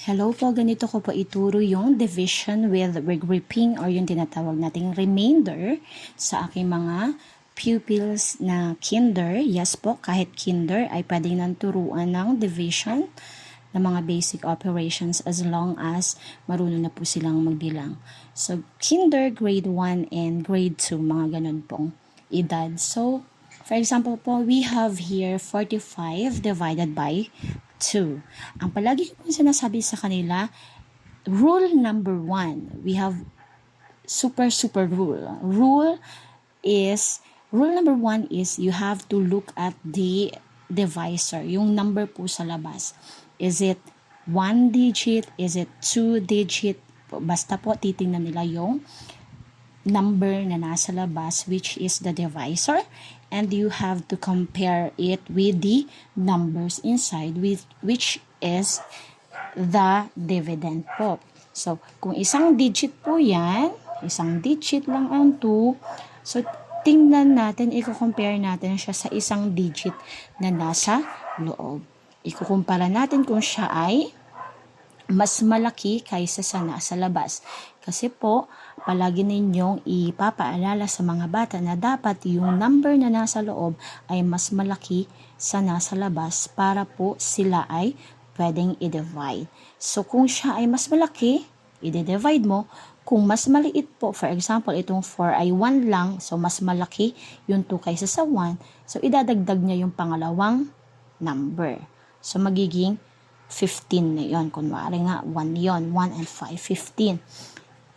Hello po, ganito ko po ituro yung division with regrouping or yung tinatawag nating remainder sa aking mga pupils na kinder. Yes po, kahit kinder ay pwedeng nang turuan ng division ng mga basic operations as long as marunong na po silang magbilang. So, kinder, grade 1 and grade 2, mga ganun pong edad. So, for example po, we have here 45 divided by 2. Ang palagi ko sinasabi sa kanila, rule number 1, we have super rule. Rule number 1 is you have to look at the divisor, yung number po sa labas. Is it 1 digit? Is it 2 digit? Basta po titingnan nila yung number na nasa labas, which is the divisor, and you have to compare it with the numbers inside, which is the dividend po. So, kung isang digit po yan, isang digit lang ang 2, so tingnan natin, i-compare natin siya sa isang digit na nasa loob. Ikukumpara natin kung siya ay mas malaki kaysa sa nasa labas. Kasi po, palagi ninyong ipapaalala sa mga bata na dapat yung number na nasa loob ay mas malaki sa nasa labas para po sila ay pwedeng i-divide. So, kung siya ay mas malaki, i-divide mo. Kung mas maliit po, for example, itong 4 ay 1 lang, so mas malaki yung 2 kaysa sa 1, so idadagdag niya yung pangalawang number. So, magiging 15 na yun. Kunwari nga, 1 yun. 1 and 5, 15.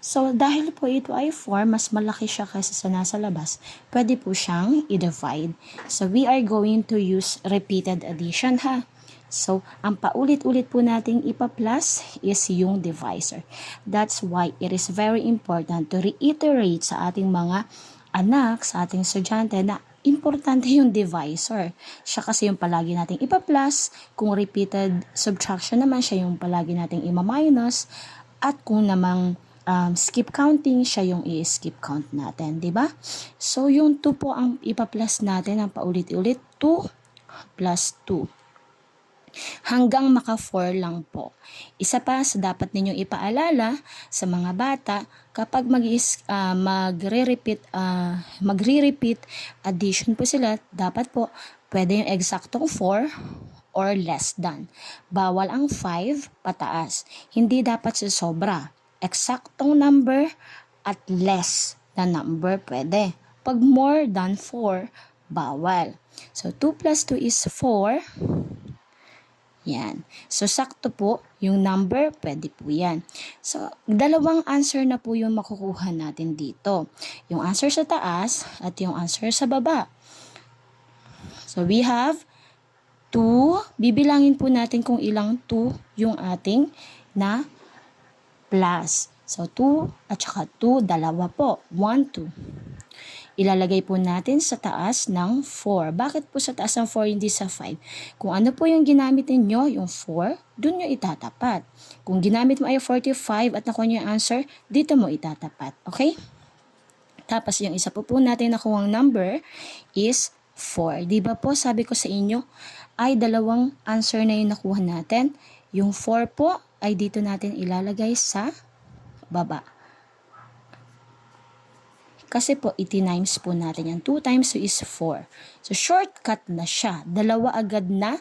So, dahil po ito ay 4, mas malaki siya kaysa sa nasa labas, pwede po siyang i-divide. So, we are going to use repeated addition, ha? So, ang paulit-ulit po nating ipa-plus is yung divisor. That's why it is very important to reiterate sa ating mga anak, sa ating estudyante na importante yung divisor. Siya kasi yung palagi nating ipa-plus, kung repeated subtraction naman siya yung palagi nating ima-minus, at kung namang skip counting, siya yung i-skip count natin, di ba? So, yung 2 po ang ipa-plus natin, ang paulit-ulit, 2 plus 2. Hanggang maka 4 lang po. Isa pa sa dapat ninyong ipaalala sa mga bata, kapag magre-repeat addition po sila, dapat po pwede yung eksaktong 4 or less than. Bawal ang 5 pataas. Hindi dapat sobra. Eksaktong number at less na number pwede. Pag more than 4, bawal. So 2 plus 2 is 4. Yan. So, sakto po yung number, pwede po yan. So, dalawang answer na po yung makukuha natin dito. Yung answer sa taas at yung answer sa baba. So, we have 2. Bibilangin po natin kung ilang 2 yung ating na plus. So, 2 at saka 2, dalawa po. 1, 2. Ilalagay po natin sa taas ng 4. Bakit po sa taas ng 4, hindi sa 5? Kung ano po yung ginamit ninyo, yung 4, dun nyo itatapat. Kung ginamit mo ay 45 at nakuha nyo yung answer, dito mo itatapat. Okay? Tapos yung isa po natin nakuha number is 4. Diba po, sabi ko sa inyo, ay dalawang answer na yung nakuha natin. Yung 4 po ay dito natin ilalagay sa baba. Kasi po, iti-times po natin yan. 2 times 2 is 4. So, shortcut na siya. Dalawa agad na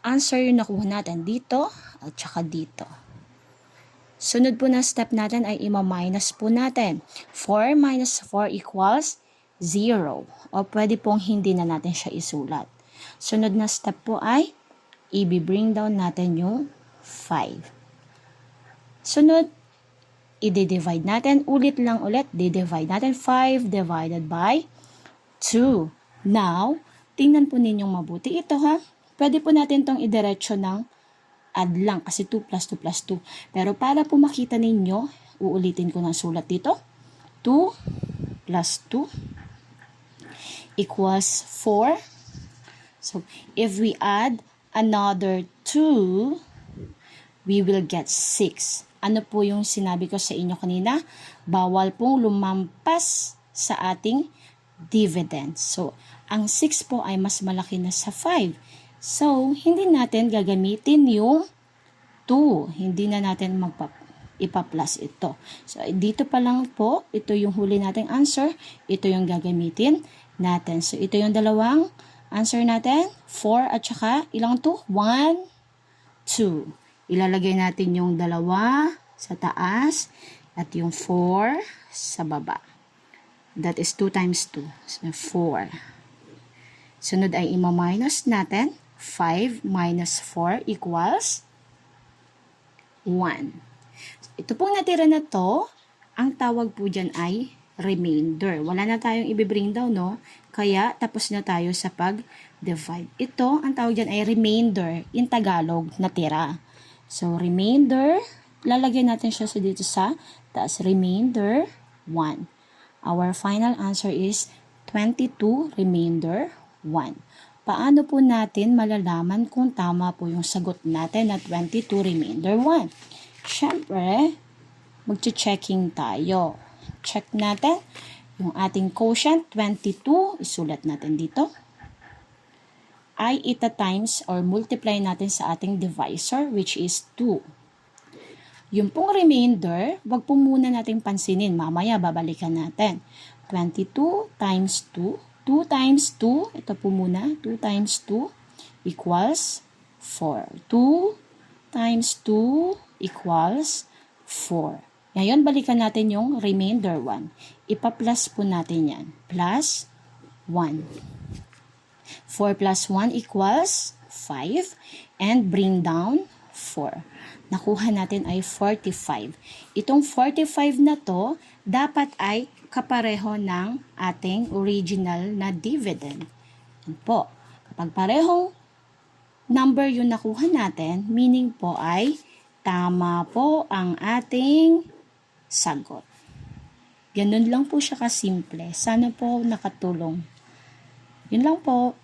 answer yung nakuha natin dito at saka dito. Sunod po na step natin ay ima-minus po natin. 4 minus 4 equals 0. O pwede pong hindi na natin siya isulat. Sunod na step po ay i-bring down natin yung 5. Sunod, i-divide natin, ulit, di-divide natin 5 divided by 2. Now, tingnan po ninyong mabuti ito, ha. Pwede po natin itong idiretso ng add lang kasi 2 plus 2 plus 2. Pero para po makita ninyo, uulitin ko ng sulat dito. 2 plus 2 equals 4. So, if we add another 2, we will get 6. Ano po yung sinabi ko sa inyo kanina? Bawal pong lumampas sa ating dividend. So, ang 6 po ay mas malaki na sa 5. So, hindi natin gagamitin yung 2. Hindi na natin ipa-plus ito. So, dito pa lang po, ito yung huli nating answer. Ito yung gagamitin natin. So, ito yung dalawang answer natin. 4 at saka ilang 2? 1, 2. Ilalagay natin yung dalawa sa taas at yung 4 sa baba. That is 2 times 2. So, 4. Sunod ay ima-minus natin. 5 minus 4 equals 1. Ito pong natira na to, ang tawag po dyan ay remainder. Wala na tayong i-bring down, no? Kaya, tapos na tayo sa pag-divide. Ito, ang tawag dyan ay remainder. In Tagalog, natira. So, remainder, lalagyan natin siya dito sa taas. Remainder, 1. Our final answer is 22 remainder 1. Paano po natin malalaman kung tama po yung sagot natin na 22 remainder 1? Siyempre, magche-checking tayo. Check natin yung ating quotient 22, isulat natin dito. Ay ita-times or multiply natin sa ating divisor which is 2. Yung pong remainder, wag po muna nating pansinin. Mamaya babalikan natin. 22 times 2. 2 times 2, ito po muna, 2 times 2 equals 4. 2 times 2 equals 4. Ngayon, balikan natin yung remainder 1. Ipa-plus po natin yan. Plus 1. 4 plus 1 equals 5. And bring down 4. Nakuha natin ay 45. Itong 45 na to, dapat ay kapareho ng ating original na dividend. Yan po. Kapag parehong number yung nakuha natin, meaning po ay tama po ang ating sagot. Ganun lang po siya kasimple. Sana po nakatulong. Yun lang po.